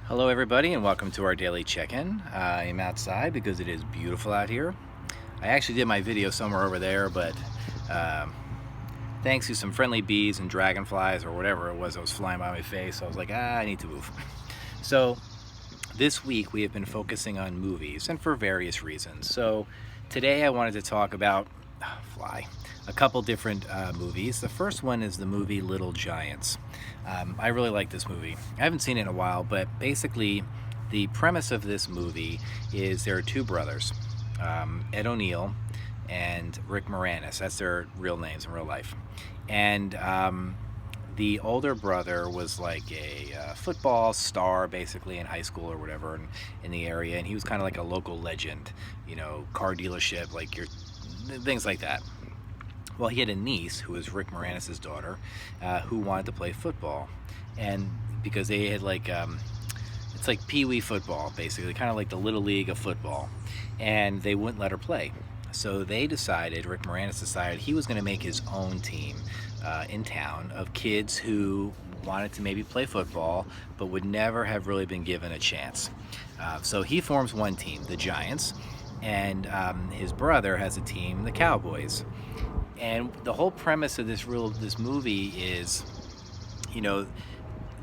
Hello everybody and welcome to our daily check-in. I am outside because it is beautiful out here. I actually did my video somewhere over there, but um, thanks to some friendly bees and dragonflies or whatever it was that was flying by my face, I was like, I need to move. So this week we have been focusing on movies, and for various reasons. So today I wanted to talk about a couple different movies. The first one is the movie Little Giants. I really like this movie. I haven't seen it in a while, but basically the premise of this movie is there are two brothers, Ed O'Neill and Rick Moranis. That's their real names in real life. And the older brother was like a football star basically in high school or whatever in the area, and he was kind of like a local legend, car dealership, like your things like that. Well, he had a niece who was Rick Moranis' daughter, who wanted to play football, and because they had it's like pee-wee football basically, kind of like the little league of football, and they wouldn't let her play. So Rick Moranis decided he was going to make his own team in town of kids who wanted to maybe play football but would never have really been given a chance. So he forms one team, the Giants, and his brother has a team, the Cowboys. And the whole premise of this movie is,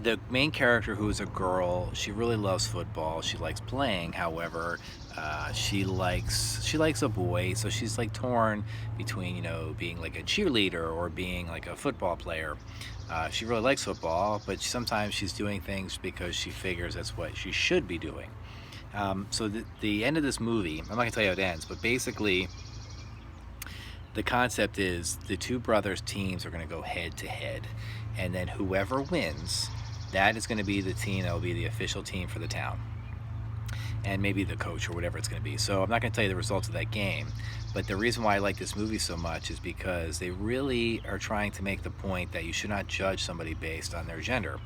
the main character, who is a girl, she really loves football. She likes playing. However, she likes a boy, so she's like torn between being like a cheerleader or being like a football player. She really likes football, but sometimes she's doing things because she figures that's what she should be doing. So the end of this movie, I'm not gonna tell you how it ends, but basically the concept is the two brothers' teams are going to go head to head, and then whoever wins, that is going to be the team that will be the official team for the town, and maybe the coach or whatever it's going to be. So I'm not going to tell you the results of that game, but the reason why I like this movie so much is because they really are trying to make the point that you should not judge somebody based on their gender.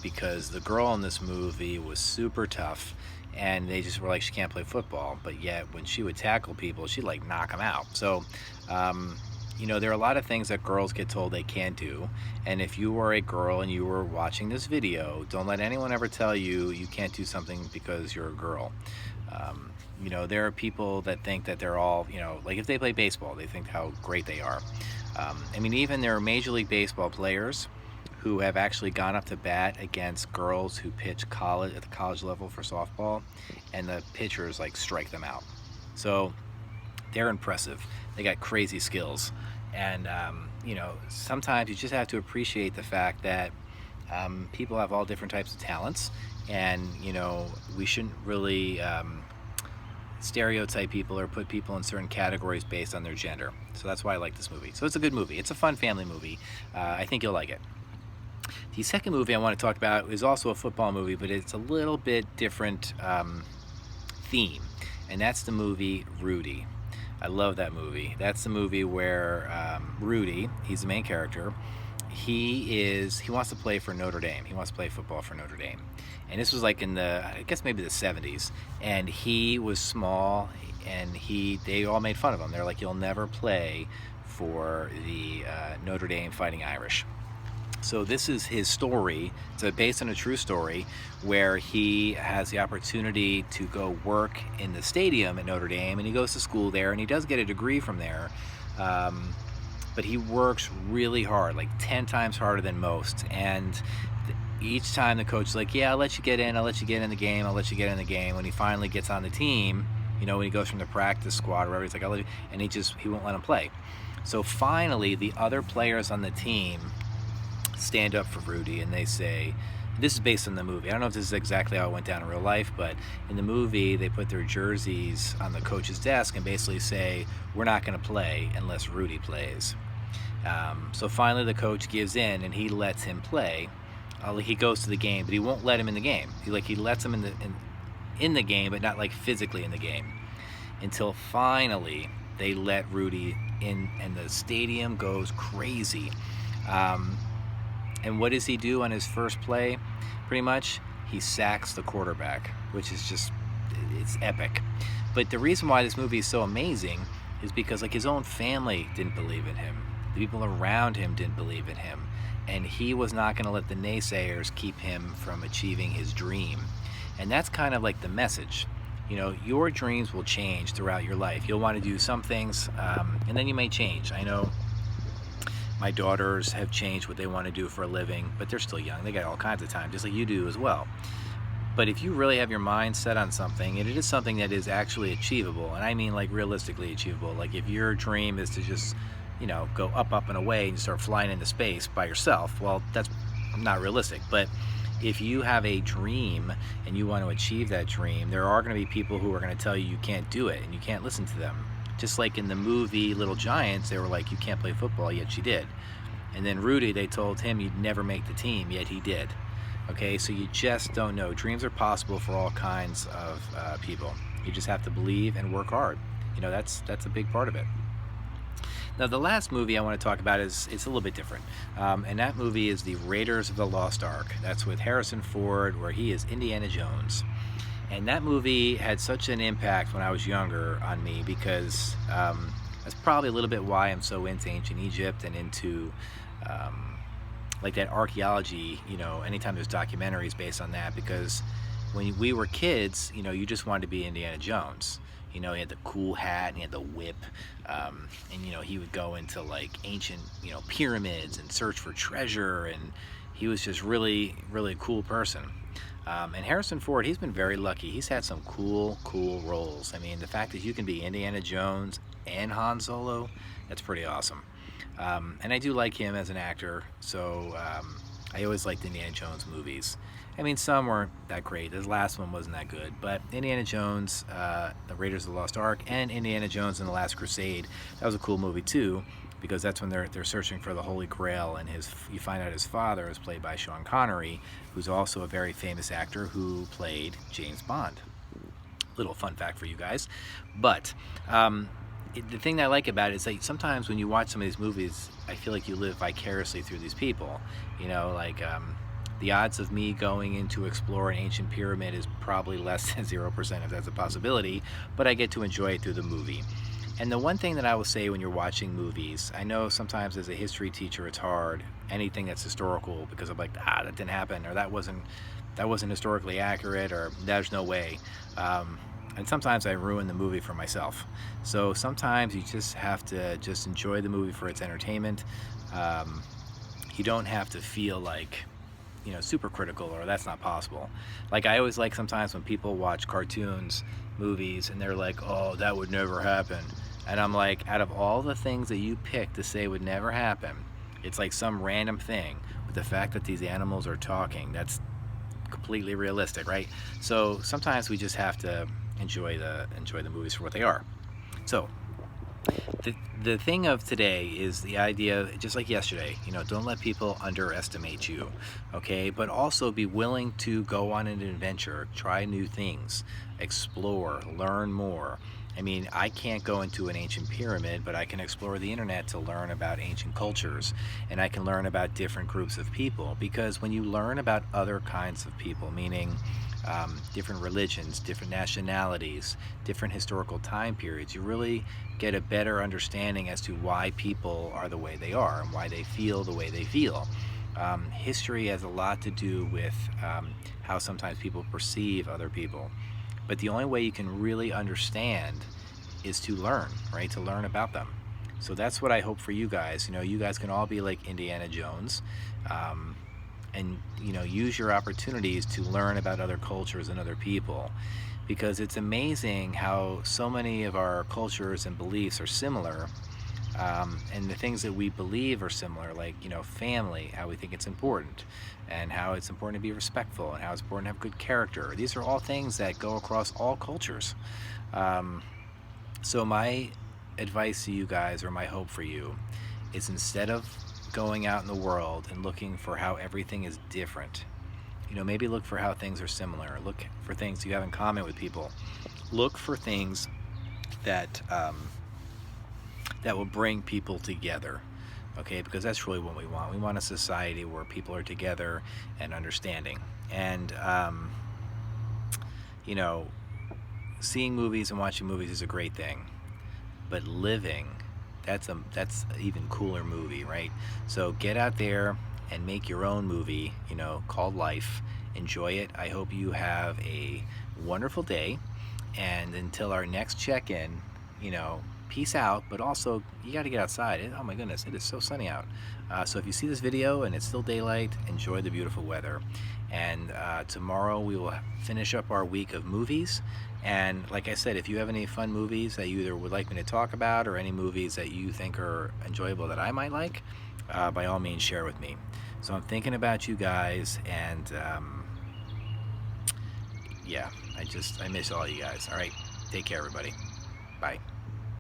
Because the girl in this movie was super tough, and they just were like, she can't play football, but yet when she would tackle people, she'd like knock them out. So there are a lot of things that girls get told they can't do, and if you are a girl and you were watching this video, don't let anyone ever tell you you can't do something because you're a girl. There are people that think that they're all, like if they play baseball, they think how great they are. Even there are Major League Baseball players who have actually gone up to bat against girls who pitch at the college level for softball, and the pitchers like strike them out. So they're impressive. They got crazy skills, and sometimes you just have to appreciate the fact that people have all different types of talents, and we shouldn't really stereotype people or put people in certain categories based on their gender. So that's why I like this movie. So it's a good movie. It's a fun family movie. I think you'll like it. The second movie I want to talk about is also a football movie, but it's a little bit different theme, and that's the movie Rudy. I love that movie. That's the movie where Rudy, he's the main character, he wants to play for Notre Dame. He wants to play football for Notre Dame. And this was like in I guess maybe the 70s, and he was small, and they all made fun of him. They're like, you'll never play for the Notre Dame Fighting Irish. So this is his story. It's based on a true story where he has the opportunity to go work in the stadium at Notre Dame, and he goes to school there, and he does get a degree from there. But he works really hard, like 10 times harder than most. And each time the coach is like, yeah, I'll let you get in. I'll let you get in the game. I'll let you get in the game. When he finally gets on the team, when he goes from the practice squad or whatever, he's like, I'll let you, and he won't let him play. So finally, the other players on the team stand up for Rudy, and they say, this is based on the movie. I don't know if this is exactly how it went down in real life, but in the movie they put their jerseys on the coach's desk and basically say, we're not going to play unless Rudy plays. So finally the coach gives in, and he lets him play. He goes to the game, but he won't let him in the game. He lets him in the game, but not like physically in the game, until finally they let Rudy in, and the stadium goes crazy. And what does he do on his first play? Pretty much, he sacks the quarterback, which is it's epic. But the reason why this movie is so amazing is because his own family didn't believe in him. The people around him didn't believe in him. and he was not going to let the naysayers keep him from achieving his dream. And that's kind of like the message. You know, your dreams will change throughout your life. You'll want to do some things, and then you may change. I know my daughters have changed what they want to do for a living, but they're still young. They got all kinds of time, just like you do as well. But if you really have your mind set on something, and it is something that is actually achievable, and I mean like realistically achievable, like if your dream is to just, you know, go up, up and away and start flying into space by yourself, well, that's not realistic. But if you have a dream and you want to achieve that dream, there are going to be people who are going to tell you you can't do it and you can't listen to them. Just like in the movie Little Giants, they were like, you can't play football, yet you did. And then Rudy, they told him you'd never make the team, yet he did. Okay, so you just don't know. Dreams are possible for all kinds of people. You just have to believe and work hard. You know, that's a big part of it. Now, the last movie I want to talk about it's a little bit different, and that movie is The Raiders of the Lost Ark. That's with Harrison Ford, where he is Indiana Jones. And that movie had such an impact when I was younger on me because that's probably a little bit why I'm so into ancient Egypt and into like that archaeology, you know, anytime there's documentaries based on that, because when we were kids, you know, you just wanted to be Indiana Jones. You know, he had the cool hat and he had the whip, and, you know, he would go into like ancient, you know, pyramids and search for treasure, and he was just really, really a cool person. And Harrison Ford, he's been very lucky. He's had some cool roles. I mean, the fact that you can be Indiana Jones and Han Solo, that's pretty awesome. And I do like him as an actor, so I always liked Indiana Jones movies. I mean, some weren't that great. This last one wasn't that good, but Indiana Jones, The Raiders of the Lost Ark, and Indiana Jones and the Last Crusade, that was a cool movie too, because that's when they're searching for the Holy Grail, and you find out his father is played by Sean Connery, who's also a very famous actor who played James Bond. Little fun fact for you guys. But the thing that I like about it is that sometimes when you watch some of these movies, I feel like you live vicariously through these people. You know, like the odds of me going in to explore an ancient pyramid is probably less than 0% if that's a possibility, but I get to enjoy it through the movie. And the one thing that I will say when you're watching movies, I know sometimes as a history teacher it's hard, anything that's historical, because I'm like, that didn't happen, or that wasn't historically accurate, or there's no way. And sometimes I ruin the movie for myself. So sometimes you just have to just enjoy the movie for its entertainment. You don't have to feel like, you know, super critical, or that's not possible. Like I always like sometimes when people watch cartoons, movies, and they're like, oh, that would never happen. And I'm like, out of all the things that you pick to say would never happen, it's like some random thing. But the fact that these animals are talking, that's completely realistic, right? So sometimes we just have to enjoy the movies for what they are. So the thing of today is the idea, just like yesterday, you know, don't let people underestimate you, okay? But also be willing to go on an adventure, try new things, explore, learn more. I mean, I can't go into an ancient pyramid, but I can explore the internet to learn about ancient cultures, and I can learn about different groups of people, because when you learn about other kinds of people, meaning different religions, different nationalities, different historical time periods, you really get a better understanding as to why people are the way they are and why they feel the way they feel. History has a lot to do with how sometimes people perceive other people. But the only way you can really understand is to learn, right? To learn about them. So that's what I hope for you guys. You know, you guys can all be like Indiana Jones, and, you know, use your opportunities to learn about other cultures and other people, because it's amazing how so many of our cultures and beliefs are similar, and the things that we believe are similar, like, you know, family, how we think it's important, and how it's important to be respectful, and how it's important to have good character. These are all things that go across all cultures. So my advice to you guys, or my hope for you, is instead of going out in the world and looking for how everything is different, you know, maybe look for how things are similar. Look for things you have in common with people. Look for things that that will bring people together, okay? Because that's really what we want. We want a society where people are together and understanding. And you know, seeing movies and watching movies is a great thing, but living, that's an even cooler movie, right? So get out there, and make your own movie, called life. Enjoy it. I hope you have a wonderful day, and until our next check-in, peace out. But also, you got to get outside. Oh my goodness, it is so sunny out. So if you see this video and it's still daylight, enjoy the beautiful weather. And tomorrow we will finish up our week of movies. And like I said, if you have any fun movies that you either would like me to talk about, or any movies that you think are enjoyable that I might like, by all means share with me. So I'm thinking about you guys, and yeah, I miss all you guys. All right, take care, everybody. Bye.